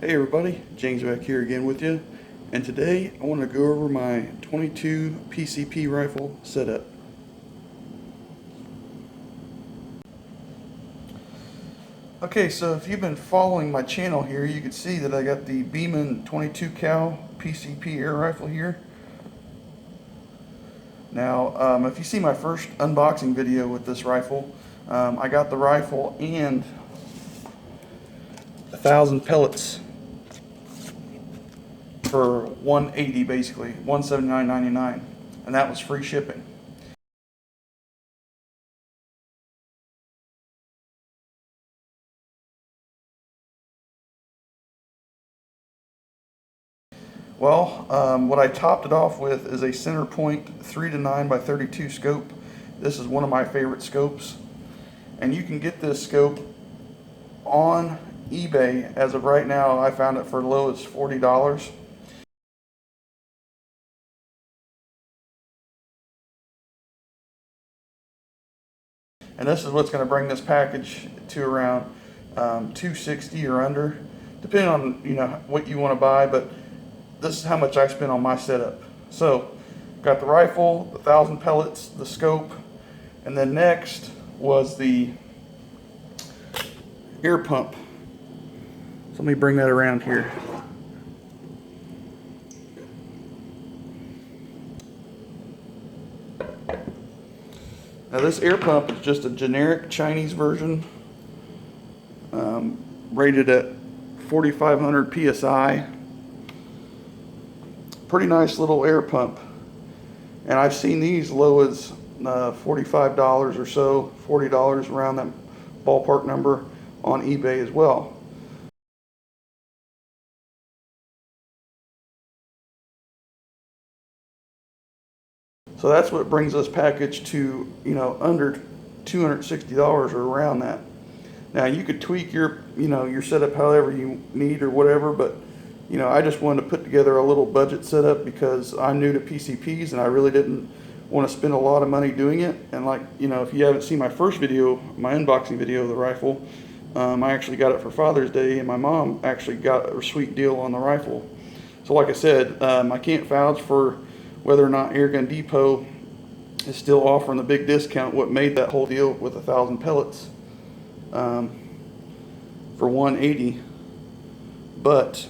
Hey everybody, James back here again with you, and today I want to go over my 22 PCP rifle setup. Okay, so if you've been following my channel here, you can see that I got the BEEMAN 22 cal PCP air rifle here. Now, if you see my first unboxing video with this rifle, I got the rifle and 1,000 pellets for $180, basically $179.99, and that was free shipping. Well, what I topped it off with is a center point 3-9 by 32 scope. This is one of my favorite scopes, and you can get this scope on eBay. As of right now, I found it for as low as $40. And this is what's going to bring this package to around $260 or under, depending on what you want to buy. But this is how much I spent on my setup. So, got the rifle, the 1,000 pellets, the scope, and then next was the air pump. So let me bring that around here. Now this air pump is just a generic Chinese version, rated at 4,500 PSI. Pretty nice little air pump. And I've seen these low as $45 or so, $40, around that ballpark number on eBay as well. So that's what brings this package to, under $260 or around that. Now you could tweak your, your setup however you need or whatever, but I just wanted to put together a little budget setup because I'm new to PCPs and I really didn't want to spend a lot of money doing it. And if you haven't seen my first video, my unboxing video of the rifle, I actually got it for Father's Day, and my mom actually got a sweet deal on the rifle. So like I said, I can't vouch for whether or not AirGunDepot is still offering the big discount, what made that whole deal with 1,000 pellets for $180. But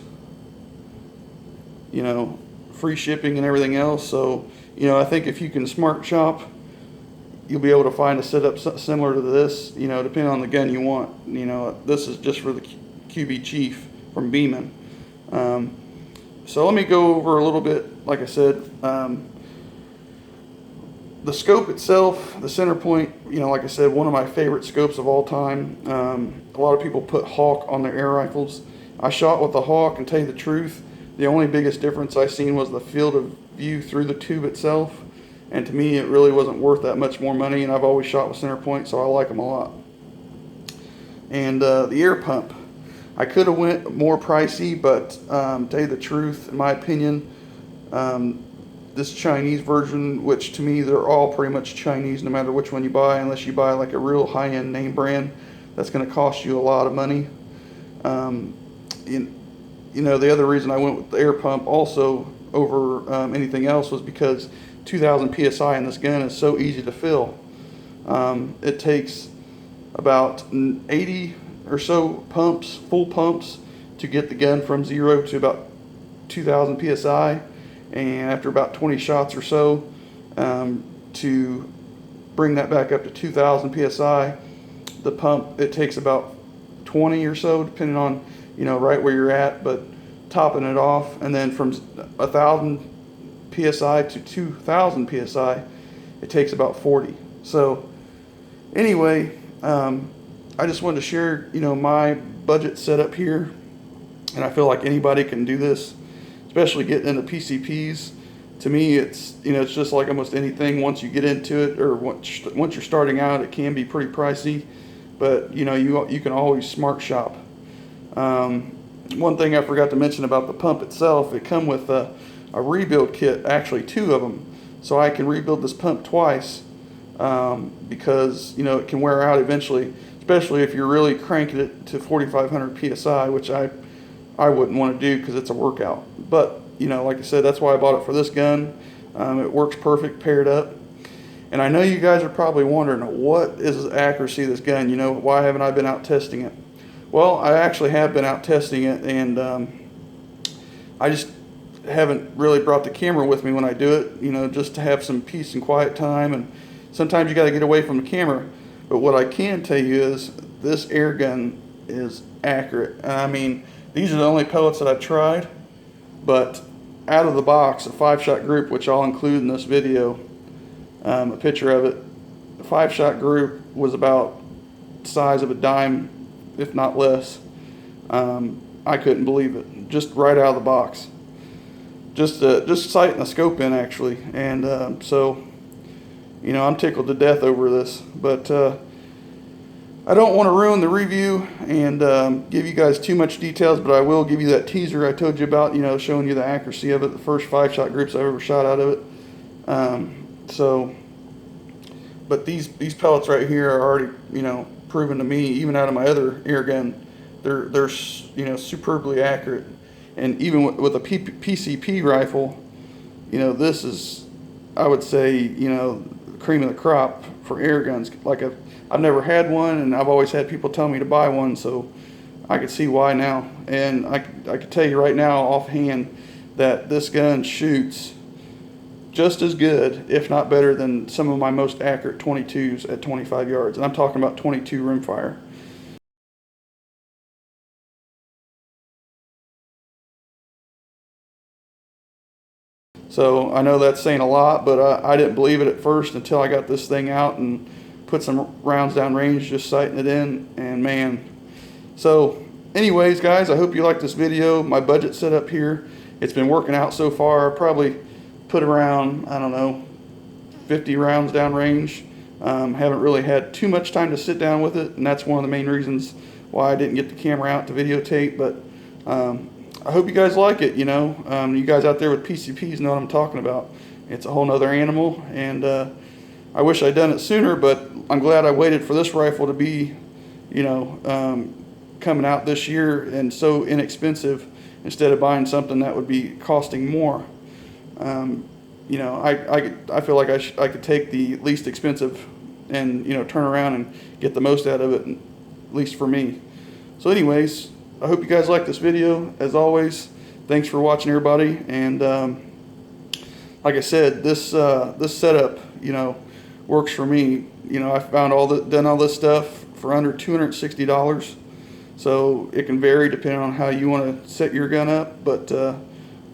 free shipping and everything else. So I think if you can smart shop, you'll be able to find a setup similar to this, depending on the gun you want. This is just for the QB Chief from BEEMAN. So let me go over a little bit, like I said, the scope itself, the center point, like I said, one of my favorite scopes of all time. A lot of people put Hawk on their air rifles. I shot with the Hawk, and tell you the truth, the only biggest difference I seen was the field of view through the tube itself. And to me, it really wasn't worth that much more money, and I've always shot with center point, so I like them a lot. And the air pump, I could have went more pricey, but to tell you the truth, in my opinion, this Chinese version, which to me they're all pretty much Chinese no matter which one you buy, unless you buy like a real high-end name brand, that's going to cost you a lot of money. The other reason I went with the air pump also over anything else was because 2,000 PSI in this gun is so easy to fill. It takes about 80 or so pumps, full pumps, to get the gun from 0 to about 2,000 PSI, and after about 20 shots or so, to bring that back up to 2,000 PSI, the pump, it takes about 20 or so, depending on right where you're at, but topping it off, and then from 1,000 PSI to 2,000 PSI, it takes about 40. So anyway, I just wanted to share, my budget setup here, and I feel like anybody can do this, especially getting into PCPs. To me, it's it's just like almost anything. Once you get into it, or once you're starting out, it can be pretty pricey, but you can always smart shop. One thing I forgot to mention about the pump itself, it come with a rebuild kit, actually 2 of them, so I can rebuild this pump twice, because it can wear out eventually, especially if you're really cranking it to 4,500 PSI, which I I wouldn't want to do because it's a workout. But, you know, like I said, that's why I bought it for this gun. It works perfect paired up. And I know you guys are probably wondering, what is the accuracy of this gun? You know, why haven't I been out testing it? Well, I actually have been out testing it, and I just haven't really brought the camera with me when I do it, you know, just to have some peace and quiet time. And sometimes you got to get away from the camera. But what I can tell you is this air gun is accurate. And I mean, these are the only pellets that I've tried, but out of the box, a 5-shot group, which I'll include in this video, a picture of it. The 5-shot group was about the size of a dime, if not less. I couldn't believe it, just right out of the box. Just sighting the scope in, actually. And so, you know, I'm tickled to death over this. But I don't want to ruin the review and give you guys too much details, but I will give you that teaser I told you about, you know, showing you the accuracy of it, the first 5-shot groups I ever shot out of it. But these pellets right here are already, you know, proven to me, even out of my other air gun, they're you know, superbly accurate. And even with a PCP rifle, you know, this is, I would say, you know, cream of the crop for air guns. Like I've never had one, and I've always had people tell me to buy one, so I could see why now. And I could tell you right now offhand that this gun shoots just as good, if not better, than some of my most accurate 22s at 25 yards. And I'm talking about 22 rimfire. So I know that's saying a lot, but I didn't believe it at first until I got this thing out and put some rounds down range, just sighting it in, and man. So anyways, guys, I hope you liked this video. My budget setup here, it's been working out so far. I probably put around, I don't know, 50 rounds down range. Haven't really had too much time to sit down with it, and that's one of the main reasons why I didn't get the camera out to videotape. But I hope you guys like it. You know, you guys out there with PCPs know what I'm talking about. It's a whole nother animal, and I wish I'd done it sooner, but I'm glad I waited for this rifle to be, you know, coming out this year and so inexpensive, instead of buying something that would be costing more. You know, I feel like I could take the least expensive and, you know, turn around and get the most out of it, at least for me. So anyways, I hope you guys like this video. As always, thanks for watching, everybody. And like I said, this setup, you know, works for me. You know, I found done all this stuff for under $260. So it can vary depending on how you want to set your gun up, but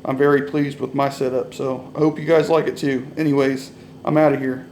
I'm very pleased with my setup. So I hope you guys like it too. Anyways, I'm out of here.